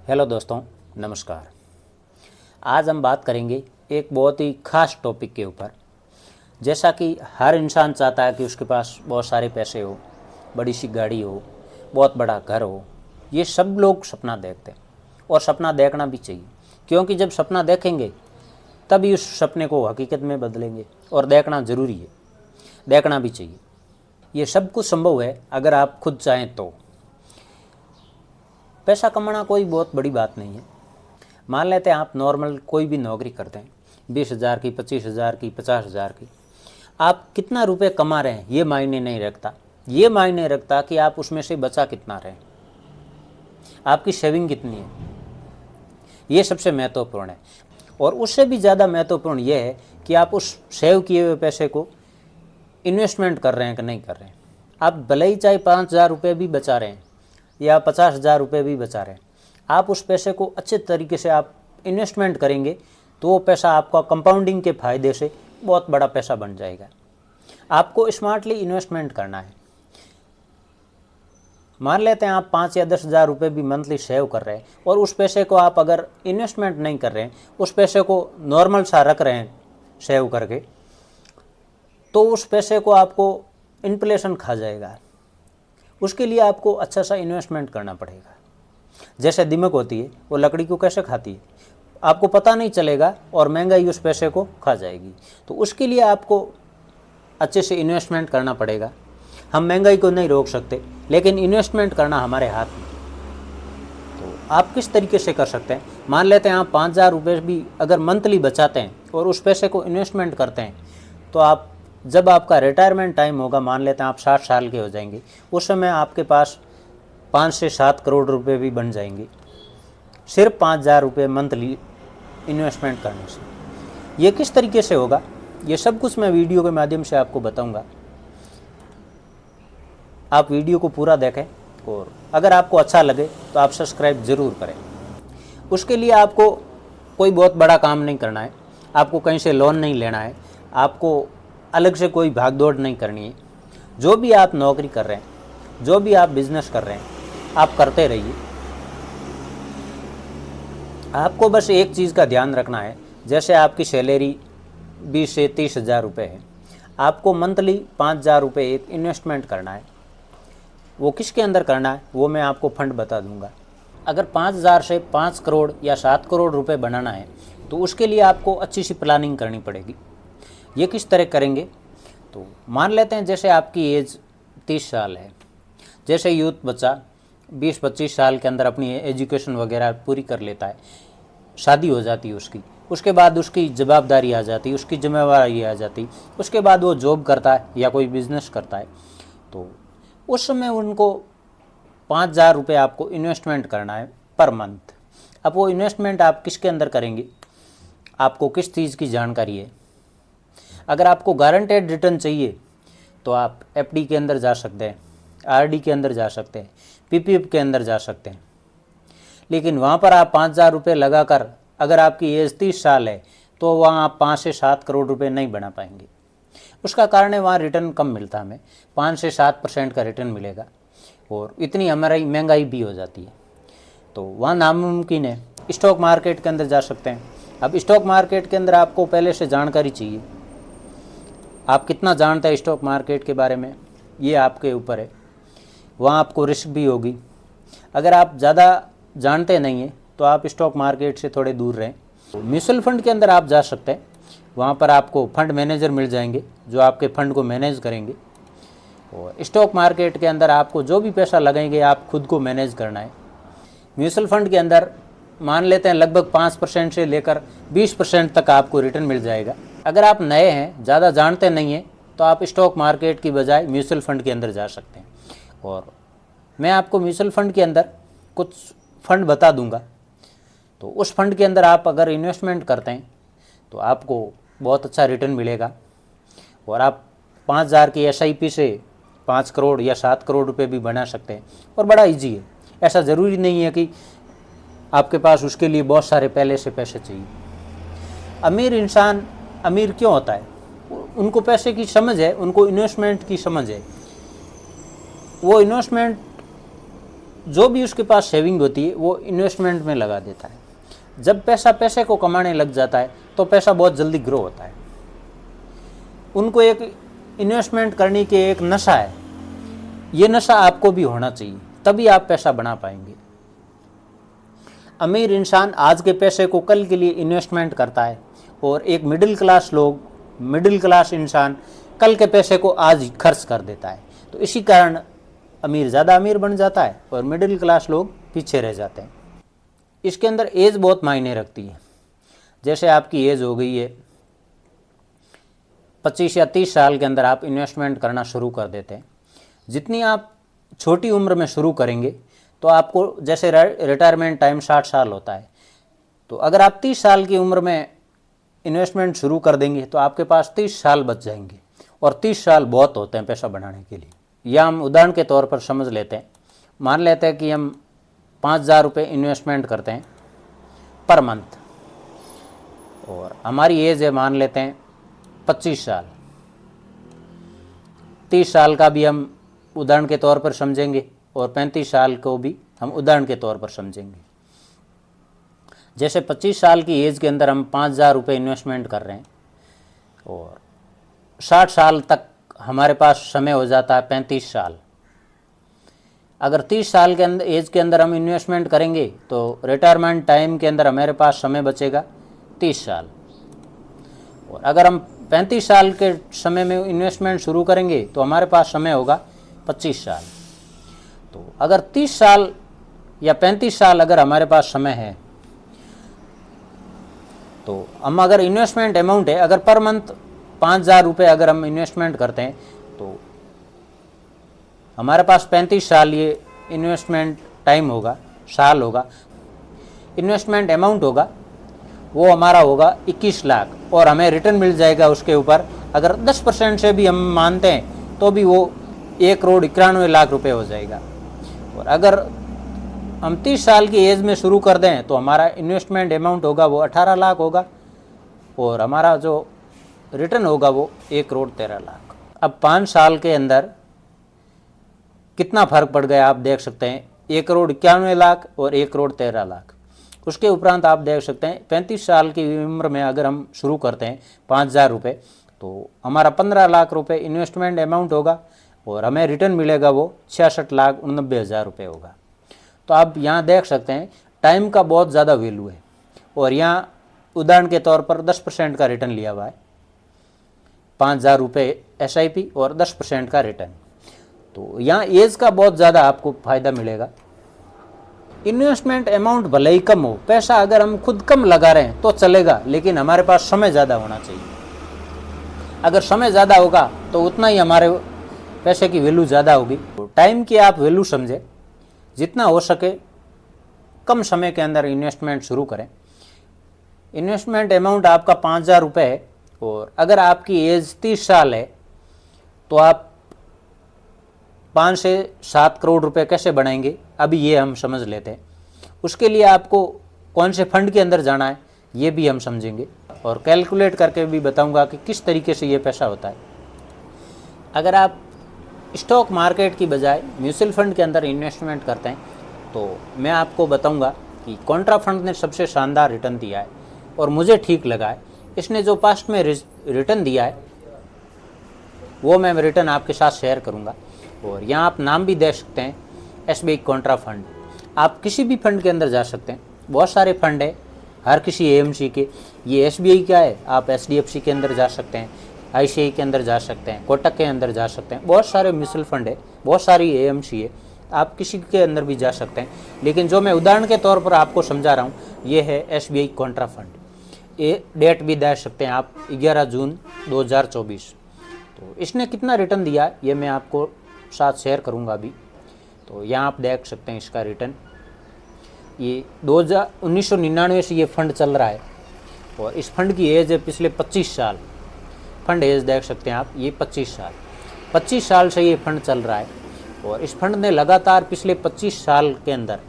Hello दोस्तों, नमस्कार। आज हम बात करेंगे एक बहुत ही ख़ास टॉपिक के ऊपर। जैसा कि हर इंसान चाहता है कि उसके पास बहुत सारे पैसे हो, बड़ी सी गाड़ी हो, बहुत बड़ा घर हो। ये सब लोग सपना देखते हैं और सपना देखना भी चाहिए, क्योंकि जब सपना देखेंगे तभी उस सपने को हकीकत में बदलेंगे और देखना ज़रूरी है, देखना भी चाहिए। ये सब कुछ संभव है अगर आप खुद चाहें तो। पैसा कमाना कोई बहुत बड़ी बात नहीं है। मान लेते हैं आप नॉर्मल कोई भी नौकरी करते हैं, 20,000 की, 25,000 की, 50,000 की। आप कितना रुपए कमा रहे हैं ये मायने नहीं रखता। ये मायने रखता कि आप उसमें से बचा कितना रहे हैं, आपकी सेविंग कितनी है। ये सबसे महत्वपूर्ण है। और उससे भी ज़्यादा महत्वपूर्ण यह है कि आप उस सेव किए हुए पैसे को इन्वेस्टमेंट कर रहे हैं कि नहीं कर रहे हैं। आप भले ही चाहे 5,000 रुपये भी बचा रहे हैं या 50,000 रुपये भी बचा रहे हैं, आप उस पैसे को अच्छे तरीके से आप इन्वेस्टमेंट करेंगे तो वो पैसा आपका कंपाउंडिंग के फ़ायदे से बहुत बड़ा पैसा बन जाएगा। आपको स्मार्टली इन्वेस्टमेंट करना है। मान लेते हैं आप 5 या 10,000 रुपये भी मंथली सेव कर रहे हैं और उस पैसे को आप अगर इन्वेस्टमेंट नहीं कर रहे हैं, उस पैसे को नॉर्मल सा रख रहे हैं सेव करके, तो उस पैसे को आपको इन्फ्लेशन खा जाएगा। उसके लिए आपको अच्छा सा इन्वेस्टमेंट करना पड़ेगा। जैसे दीमक होती है, वो लकड़ी को कैसे खाती है, आपको पता नहीं चलेगा और महंगाई उस पैसे को खा जाएगी। तो उसके लिए आपको अच्छे से इन्वेस्टमेंट करना पड़ेगा। हम महंगाई को नहीं रोक सकते, लेकिन इन्वेस्टमेंट करना हमारे हाथ में। तो आप किस तरीके से कर सकते हैं? मान लेते हैं आप 5,000 रुपये भी अगर मंथली बचाते हैं और उस पैसे को इन्वेस्टमेंट करते हैं, तो आप जब आपका रिटायरमेंट टाइम होगा, मान लेते हैं आप 60 साल के हो जाएंगे, उस समय आपके पास 5 से 7 करोड़ रुपए भी बन जाएंगे, सिर्फ 5,000 रुपये मंथली इन्वेस्टमेंट करने से। ये किस तरीके से होगा, ये सब कुछ मैं वीडियो के माध्यम से आपको बताऊंगा। आप वीडियो को पूरा देखें और अगर आपको अच्छा लगे तो आप सब्सक्राइब ज़रूर करें। उसके लिए आपको कोई बहुत बड़ा काम नहीं करना है, आपको कहीं से लोन नहीं लेना है, आपको अलग से कोई भाग दौड़ नहीं करनी है। जो भी आप नौकरी कर रहे हैं, जो भी आप बिजनेस कर रहे हैं, आप करते रहिए। आपको बस एक चीज़ का ध्यान रखना है, जैसे आपकी सैलरी 20 से 30,000 रुपये है, आपको मंथली 5,000 रुपये एक इन्वेस्टमेंट करना है। वो किसके अंदर करना है वो मैं आपको फंड बता दूंगा। अगर 5,000 से 5 करोड़ या 7 करोड़ रुपए बनाना है तो उसके लिए आपको अच्छी सी प्लानिंग करनी पड़ेगी। ये किस तरह करेंगे? तो मान लेते हैं जैसे आपकी एज 30 साल है, जैसे यूथ बच्चा 20-25 साल के अंदर अपनी एजुकेशन वगैरह पूरी कर लेता है, शादी हो जाती है उसकी, उसके बाद उसकी जवाबदारी आ जाती, उसकी जिम्मेवारी आ जाती, उसके बाद वो जॉब करता है या कोई बिजनेस करता है, तो उस समय उनको 5,000 रुपये आपको इन्वेस्टमेंट करना है पर मंथ। अब वो इन्वेस्टमेंट आप किसके अंदर करेंगे, आपको किस चीज़ की जानकारी है? अगर आपको गारंटेड रिटर्न चाहिए तो आप एफडी के अंदर जा सकते हैं, आरडी के अंदर जा सकते हैं, पीपीएफ के अंदर जा सकते हैं। लेकिन वहाँ पर आप 5,000 रुपये लगाकर, अगर आपकी एज 30 साल है, तो वहाँ आप 5 से 7 करोड़ रुपये नहीं बना पाएंगे। उसका कारण है वहाँ रिटर्न कम मिलता है, हमें 5 से 7% का रिटर्न मिलेगा और इतनी हमारी महंगाई भी हो जाती है, तो वहाँ नामुमकिन है। स्टॉक मार्केट के अंदर जा सकते हैं। अब स्टॉक मार्केट के अंदर आपको पहले से जानकारी चाहिए, आप कितना जानते हैं स्टॉक मार्केट के बारे में, ये आपके ऊपर है। वहाँ आपको रिस्क भी होगी। अगर आप ज़्यादा जानते नहीं हैं तो आप स्टॉक मार्केट से थोड़े दूर रहें। म्यूचुअल फंड के अंदर आप जा सकते हैं, वहाँ पर आपको फंड मैनेजर मिल जाएंगे जो आपके फंड को मैनेज करेंगे। और स्टॉक मार्केट के अंदर आपको जो भी पैसा लगेंगे आप खुद को मैनेज करना है। म्यूचुअल फंड के अंदर मान लेते हैं लगभग 5% से लेकर 20% तक आपको रिटर्न मिल जाएगा। अगर आप नए हैं, ज़्यादा जानते नहीं हैं, तो आप स्टॉक मार्केट की बजाय म्यूचुअल फंड के अंदर जा सकते हैं। और मैं आपको म्यूचुअल फंड के अंदर कुछ फंड बता दूंगा, तो उस फंड के अंदर आप अगर इन्वेस्टमेंट करते हैं तो आपको बहुत अच्छा रिटर्न मिलेगा और आप 5,000 की एसआईपी से 5 करोड़ या 7 करोड़ रुपए भी बना सकते हैं। और बड़ा इजी है, ऐसा ज़रूरी नहीं है कि आपके पास उसके लिए बहुत सारे पहले से पैसे चाहिए। अमीर इंसान अमीर क्यों होता है? उनको पैसे की समझ है, उनको इन्वेस्टमेंट की समझ है। वो इन्वेस्टमेंट जो भी उसके पास सेविंग होती है वो इन्वेस्टमेंट में लगा देता है। जब पैसा पैसे को कमाने लग जाता है तो पैसा बहुत जल्दी ग्रो होता है। उनको एक इन्वेस्टमेंट करने की एक नशा है, ये नशा आपको भी होना चाहिए, तभी आप पैसा बना पाएंगे। अमीर इंसान आज के पैसे को कल के लिए इन्वेस्टमेंट करता है और एक मिडिल क्लास इंसान कल के पैसे को आज खर्च कर देता है। तो इसी कारण अमीर ज़्यादा अमीर बन जाता है और मिडिल क्लास लोग पीछे रह जाते हैं। इसके अंदर एज बहुत मायने रखती है। जैसे आपकी एज हो गई है 25 या 30 साल के अंदर आप इन्वेस्टमेंट करना शुरू कर देते हैं। जितनी आप छोटी उम्र में शुरू करेंगे तो आपको, जैसे रिटायरमेंट टाइम 60 साल होता है, तो अगर आप 30 साल की उम्र में इन्वेस्टमेंट शुरू कर देंगे तो आपके पास 30 साल बच जाएंगे और 30 साल बहुत होते हैं पैसा बढ़ाने के लिए। या हम उदाहरण के तौर पर समझ लेते हैं, मान लेते हैं कि हम 5,000 रुपये इन्वेस्टमेंट करते हैं पर मंथ और हमारी एज है मान लेते हैं 25 साल। 30 साल का भी हम उदाहरण के तौर पर समझेंगे और 35 साल को भी हम उदाहरण के तौर पर समझेंगे। जैसे 25 साल की एज के अंदर हम 5,000 रुपये इन्वेस्टमेंट कर रहे हैं और 60 साल तक हमारे पास समय हो जाता है 35 साल। अगर 30 साल के अंदर एज के अंदर हम इन्वेस्टमेंट करेंगे तो रिटायरमेंट टाइम के अंदर हमारे पास समय बचेगा 30 साल। और अगर हम 35 साल के समय में इन्वेस्टमेंट शुरू करेंगे तो हमारे पास समय होगा 25 साल। तो अगर 30 साल या 35 साल अगर हमारे पास समय है तो हम, अगर इन्वेस्टमेंट अमाउंट है, अगर पर मंथ 5,000 रुपये अगर हम इन्वेस्टमेंट करते हैं तो हमारे पास 35 साल ये इन्वेस्टमेंट टाइम होगा, साल होगा। इन्वेस्टमेंट अमाउंट होगा वो हमारा होगा 21 लाख और हमें रिटर्न मिल जाएगा उसके ऊपर। अगर 10% से भी हम मानते हैं तो भी वो 1,91,00,000 रुपये हो जाएगा। और अगर हम 30 साल की एज में शुरू कर दें तो हमारा इन्वेस्टमेंट अमाउंट होगा वो 18 लाख होगा और हमारा जो रिटर्न होगा वो 1,13,00,000। अब 5 साल के अंदर कितना फ़र्क पड़ गया आप देख सकते हैं, 1,91,00,000 और 1,13,00,000। उसके उपरांत आप देख सकते हैं 35 साल की उम्र में अगर हम शुरू करते हैं 5,000 रुपये तो हमारा 15 लाख रुपये इन्वेस्टमेंट अमाउंट होगा और हमें रिटर्न मिलेगा वो 66,89,000 रुपये होगा। तो आप यहाँ देख सकते हैं टाइम का बहुत ज़्यादा वैल्यू है। और यहाँ उदाहरण के तौर पर 10% का रिटर्न लिया हुआ है, 5,000 रुपये SIP और 10% का रिटर्न। तो यहाँ एज का बहुत ज़्यादा आपको फ़ायदा मिलेगा। इन्वेस्टमेंट अमाउंट भले ही कम हो, पैसा अगर हम खुद कम लगा रहे हैं तो चलेगा, लेकिन हमारे पास समय ज़्यादा होना चाहिए। अगर समय ज़्यादा होगा तो उतना ही हमारे पैसे की वैल्यू ज़्यादा होगी। तो टाइम की आप वैल्यू समझें, जितना हो सके कम समय के अंदर इन्वेस्टमेंट शुरू करें। इन्वेस्टमेंट अमाउंट आपका 5,000 रुपये है और अगर आपकी एज 30 साल है तो आप 5 से 7 करोड़ रुपए कैसे बनाएंगे, अभी ये हम समझ लेते हैं। उसके लिए आपको कौन से फंड के अंदर जाना है ये भी हम समझेंगे और कैलकुलेट करके भी बताऊंगा कि किस तरीके से ये पैसा होता है। अगर आप स्टॉक मार्केट की बजाय म्यूचुअल फंड के अंदर इन्वेस्टमेंट करते हैं तो मैं आपको बताऊंगा कि कॉन्ट्रा फंड ने सबसे शानदार रिटर्न दिया है और मुझे ठीक लगा है। इसने जो पास्ट में रिटर्न दिया है वो मैं रिटर्न आपके साथ शेयर करूंगा। और यहाँ आप नाम भी देख सकते हैं, SBI कॉन्ट्रा फंड। आप किसी भी फंड के अंदर जा सकते हैं, बहुत सारे फंड है हर किसी AMC के। ये SBI का है, आप HDFC के अंदर जा सकते हैं, ICICI के अंदर जा सकते हैं, कोटक के अंदर जा सकते हैं। बहुत सारे म्यूचुअल फंड है, बहुत सारी AMC है, आप किसी के अंदर भी जा सकते हैं। लेकिन जो मैं उदाहरण के तौर पर आपको समझा रहा हूँ ये है SBI कॉन्ट्रा फंड। ये डेट भी देख सकते हैं आप, 11 जून 2024। तो इसने कितना रिटर्न दिया है ये मैं आपको साथ शेयर करूंगा अभी। तो यहाँ आप देख सकते हैं इसका रिटर्न। ये 1999 से ये फंड चल रहा है और इस फंड की एज है पिछले 25 साल। फंड एज देख सकते हैं आप, ये 25 साल से ये फंड चल रहा है और इस फंड ने लगातार पिछले 25 साल के अंदर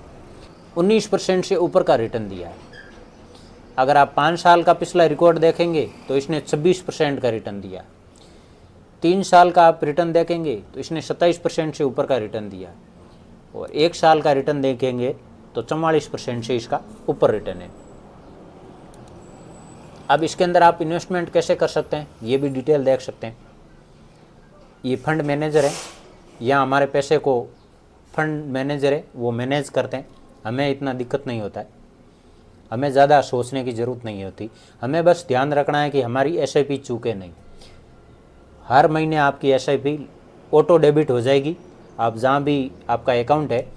19% से ऊपर का रिटर्न दिया है। अगर आप 5 साल का पिछला रिकॉर्ड देखेंगे तो इसने 26% का रिटर्न दिया। 3 साल का आप रिटर्न देखेंगे तो इसने 27% से ऊपर का रिटर्न दिया। और 1 साल का रिटर्न देखेंगे तो 44% से इसका ऊपर रिटर्न है। अब इसके अंदर आप इन्वेस्टमेंट कैसे कर सकते हैं ये भी डिटेल देख सकते हैं। ये फंड मैनेजर है, या हमारे पैसे को फंड मैनेजर है वो मैनेज करते हैं, हमें इतना दिक्कत नहीं होता है, हमें ज़्यादा सोचने की ज़रूरत नहीं होती। हमें बस ध्यान रखना है कि हमारी SIP चूके नहीं। हर महीने आपकी SIP ऑटो डेबिट हो जाएगी। आप जहाँ भी आपका अकाउंट है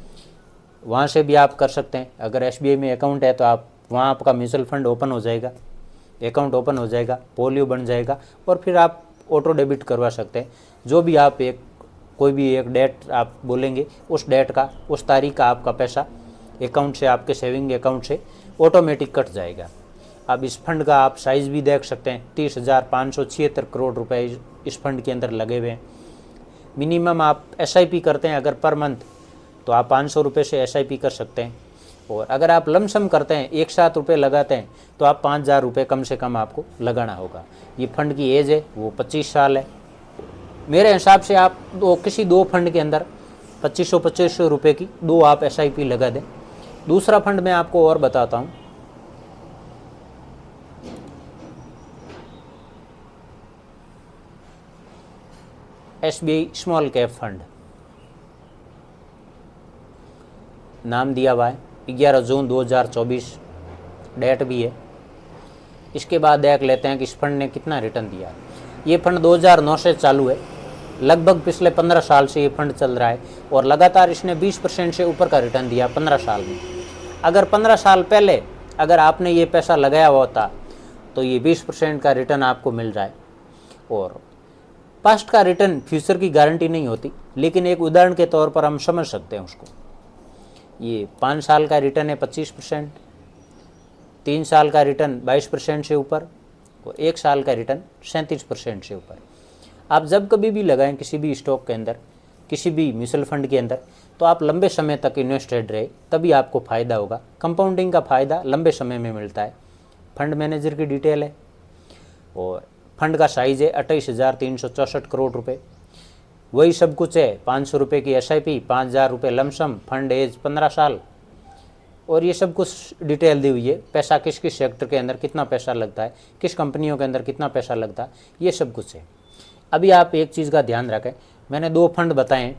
वहाँ से भी आप कर सकते हैं। अगर SBI में अकाउंट है तो आप वहाँ आपका म्यूचुअल फंड ओपन हो जाएगा, अकाउंट ओपन हो जाएगा, पोलियो बन जाएगा और फिर आप ऑटो डेबिट करवा सकते हैं। जो भी आप कोई भी एक डेट आप बोलेंगे उस डेट का, उस तारीख का आपका पैसा अकाउंट से, आपके सेविंग अकाउंट से ऑटोमेटिक कट जाएगा। अब इस फंड का आप साइज़ भी देख सकते हैं, 30,576 करोड़ रुपए इस फंड के अंदर लगे हुए हैं। मिनिमम आप SIP करते हैं अगर पर मंथ तो आप 500 रुपये से SIP कर सकते हैं। और अगर आप लमसम करते हैं, एक साथ रुपये लगाते हैं तो आप 5,000 रुपये कम से कम आपको लगाना होगा। ये फंड की एज है वो 25 साल है। मेरे हिसाब से आप किसी दो फंड के अंदर 2500 रुपये की दो आप SIP लगा दें। दूसरा फंड मैं आपको और बताता हूँ, SBI स्मॉल कैप फंड, नाम दिया हुआ है 11 जून 2024, डेट भी है। इसके बाद देख लेते हैं कि इस फंड ने कितना रिटर्न दिया। ये फंड 2009 से चालू है, लगभग पिछले 15 साल से ये फंड चल रहा है और लगातार इसने 20% से ऊपर का रिटर्न दिया 15 साल में। अगर 15 साल पहले अगर आपने ये पैसा लगाया हुआ होता तो ये 20% का रिटर्न आपको मिल रहा है। और पास्ट का रिटर्न फ्यूचर की गारंटी नहीं होती, लेकिन एक उदाहरण के तौर पर हम समझ सकते हैं उसको। ये 5 साल का रिटर्न है 25%, 3 साल का रिटर्न 22% से ऊपर और 1 साल का रिटर्न 37% से ऊपर। आप जब कभी भी लगाएं किसी भी स्टॉक के अंदर, किसी भी म्यूचुअल फंड के अंदर, तो आप लंबे समय तक इन्वेस्टेड रहे तभी आपको फ़ायदा होगा। कंपाउंडिंग का फ़ायदा लंबे समय में मिलता है। फंड मैनेजर की डिटेल है और फंड का साइज़ है 28,364 करोड़ रुपए। वही सब कुछ है, 500 रुपये की SIP, 5,000 रुपये लमसम, फंड एज 15 साल और ये सब कुछ डिटेल दी हुई है। पैसा किस किस सेक्टर के अंदर कितना पैसा लगता है, किस कंपनियों के अंदर कितना पैसा लगता है, ये सब कुछ है। अभी आप एक चीज़ का ध्यान रखें, मैंने 2 फंड बताएं,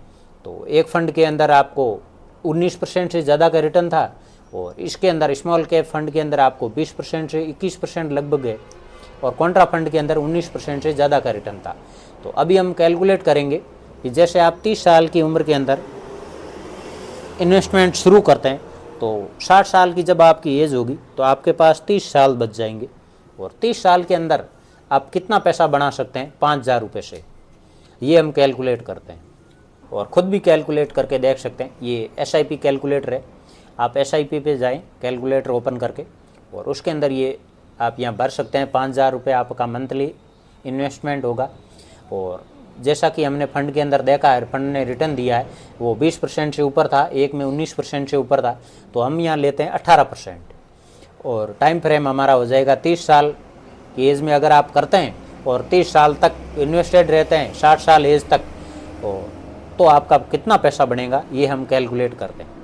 तो एक फ़ंड के अंदर आपको 19% से ज़्यादा का रिटर्न था और इसके अंदर स्मॉल कैप फंड के अंदर आपको 20% से 21% लगभग है और कॉन्ट्रा फंड के अंदर 19% से ज़्यादा का रिटर्न था। तो अभी हम कैलकुलेट करेंगे कि जैसे आप 30 साल की उम्र के अंदर इन्वेस्टमेंट शुरू करते हैं तो 60 साल की जब आपकी एज होगी तो आपके पास 30 साल बच जाएंगे और 30 साल के अंदर आप कितना पैसा बना सकते हैं 5,000 रुपये से, ये हम कैलकुलेट करते हैं और ख़ुद भी कैलकुलेट करके देख सकते हैं। ये SIP कैलकुलेटर है, आप SIP पे जाएं कैलकुलेटर ओपन करके और उसके अंदर ये आप यहाँ भर सकते हैं। 5,000 रुपये आपका मंथली इन्वेस्टमेंट होगा और जैसा कि हमने फ़ंड के अंदर देखा है, फंड ने रिटर्न दिया है वो 20% से ऊपर था, एक में 19% से ऊपर था, तो हम यहाँ लेते हैं 18% और टाइम फ्रेम हमारा हो जाएगा 30 साल की एज में अगर आप करते हैं और 30 साल तक इन्वेस्टेड रहते हैं, 60 साल एज तक, तो आपका कितना पैसा बनेगा ये हम कैलकुलेट करते हैं।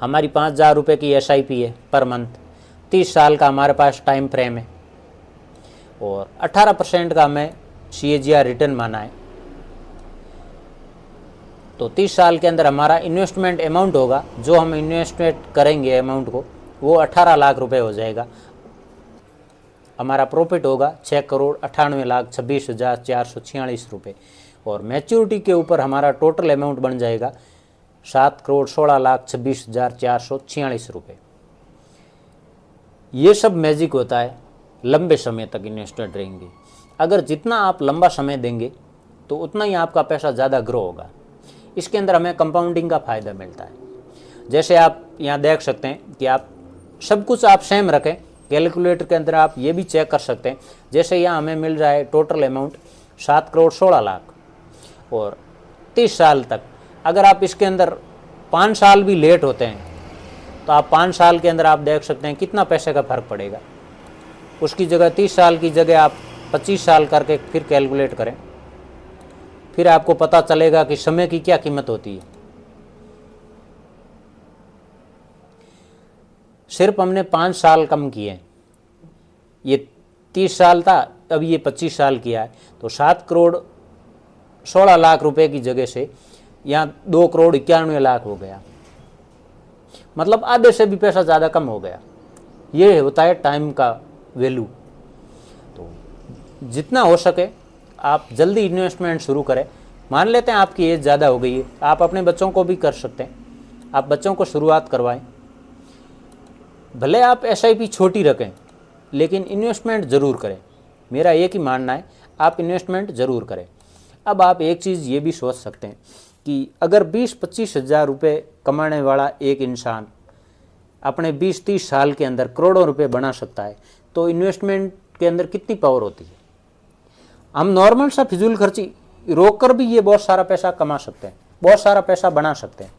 हमारी 5,000 रुपये की SIP है पर मंथ, 30 साल का हमारे पास टाइम फ्रेम है और 18% का हमें CAGR रिटर्न माना है। तो 30 साल के अंदर हमारा इन्वेस्टमेंट अमाउंट होगा, जो हम इन्वेस्टमेंट करेंगे अमाउंट को, वो 18 लाख रुपए हो जाएगा। हमारा प्रॉफिट होगा 6,98,26,446 रुपये और मैच्योरिटी के ऊपर हमारा टोटल अमाउंट बन जाएगा 7,16,26,446 रुपये। ये सब मैजिक होता है, लंबे समय तक इन्वेस्टेड रहेंगे। अगर जितना आप लंबा समय देंगे तो उतना ही आपका पैसा ज़्यादा ग्रो होगा। इसके अंदर हमें कंपाउंडिंग का फ़ायदा मिलता है। जैसे आप यहाँ देख सकते हैं कि आप सब कुछ आप सेम रखें, कैलकुलेटर के अंदर आप ये भी चेक कर सकते हैं। जैसे यहाँ हमें मिल रहा है टोटल अमाउंट 7,16,00,000 और 30 साल तक, अगर आप इसके अंदर 5 साल भी लेट होते हैं तो आप 5 साल के अंदर आप देख सकते हैं कितना पैसे का फ़र्क पड़ेगा। उसकी जगह 30 साल की जगह आप 25 साल करके फिर कैलकुलेट करें फिर आपको पता चलेगा कि समय की क्या कीमत होती है। सिर्फ हमने 5 साल कम किए, ये 30 साल था, अब ये 25 साल किया है, तो 7 करोड़ 16 लाख रुपए की जगह से यहाँ 2 करोड़ 91 लाख हो गया, मतलब आधे से भी पैसा ज़्यादा कम हो गया। ये होता है टाइम का वैल्यू। तो जितना हो सके आप जल्दी इन्वेस्टमेंट शुरू करें। मान लेते हैं आपकी एज ज़्यादा हो गई है, आप अपने बच्चों को भी कर सकते हैं, आप बच्चों को शुरुआत करवाएं। भले आप SIP छोटी रखें, लेकिन इन्वेस्टमेंट ज़रूर करें। मेरा एक ही मानना है, आप इन्वेस्टमेंट ज़रूर करें। अब आप एक चीज़ ये भी सोच सकते हैं कि अगर 20-25 हज़ार रुपये कमाने वाला एक इंसान अपने 20-30 साल के अंदर करोड़ों रुपए बना सकता है, तो इन्वेस्टमेंट के अंदर कितनी पावर होती है। हम नॉर्मल सा फिजूल खर्ची रोक कर भी ये बहुत सारा पैसा कमा सकते हैं, बहुत सारा पैसा बना सकते हैं।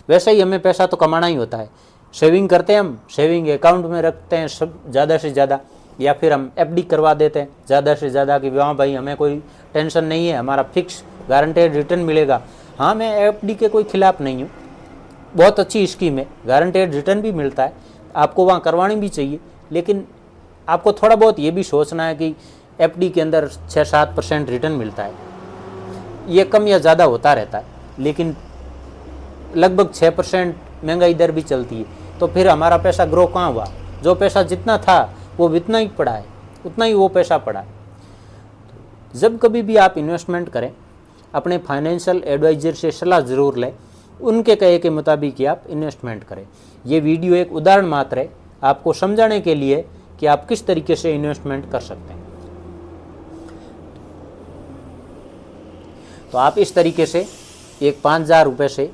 वैसे ही हमें पैसा तो कमाना ही होता है। सेविंग करते हैं, हम सेविंग अकाउंट में रखते हैं सब ज़्यादा से ज़्यादा, या फिर हम FD करवा देते हैं ज़्यादा से ज़्यादा कि हाँ भाई हमें कोई टेंशन नहीं है, हमारा फिक्स गारंटेड रिटर्न मिलेगा। हाँ, मैं FD के कोई खिलाफ नहीं हूँ, बहुत अच्छी स्कीम है, गारंटेड रिटर्न भी मिलता है, आपको वहाँ करवानी भी चाहिए। लेकिन आपको थोड़ा बहुत ये भी सोचना है कि FD के अंदर 6-7% रिटर्न मिलता है, ये कम या ज़्यादा होता रहता है, लेकिन लगभग 6% महंगाई दर भी चलती है, तो फिर हमारा पैसा ग्रो कहाँ हुआ। जो पैसा जितना था वो इतना ही पड़ा है, उतना ही वो पैसा पड़ा है। जब कभी भी आप इन्वेस्टमेंट करें, अपने फाइनेंशियल एडवाइज़र से सलाह ज़रूर लें, उनके कहे के मुताबिक ही आप इन्वेस्टमेंट करें। ये वीडियो एक उदाहरण मात्र है आपको समझाने के लिए कि आप किस तरीके से इन्वेस्टमेंट कर सकते हैं। तो आप इस तरीके से एक 5,000 रुपये से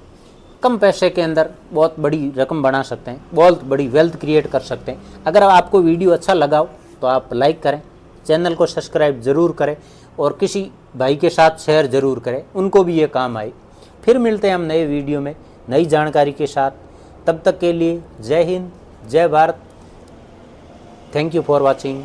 कम पैसे के अंदर बहुत बड़ी रकम बना सकते हैं, बहुत बड़ी वेल्थ क्रिएट कर सकते हैं। अगर आपको वीडियो अच्छा लगा हो तो आप लाइक करें, चैनल को सब्सक्राइब ज़रूर करें और किसी भाई के साथ शेयर ज़रूर करें, उनको भी ये काम आए। फिर मिलते हैं हम नए वीडियो में नई जानकारी के साथ। तब तक के लिए जय हिंद, जय Bharat. Thank you for watching.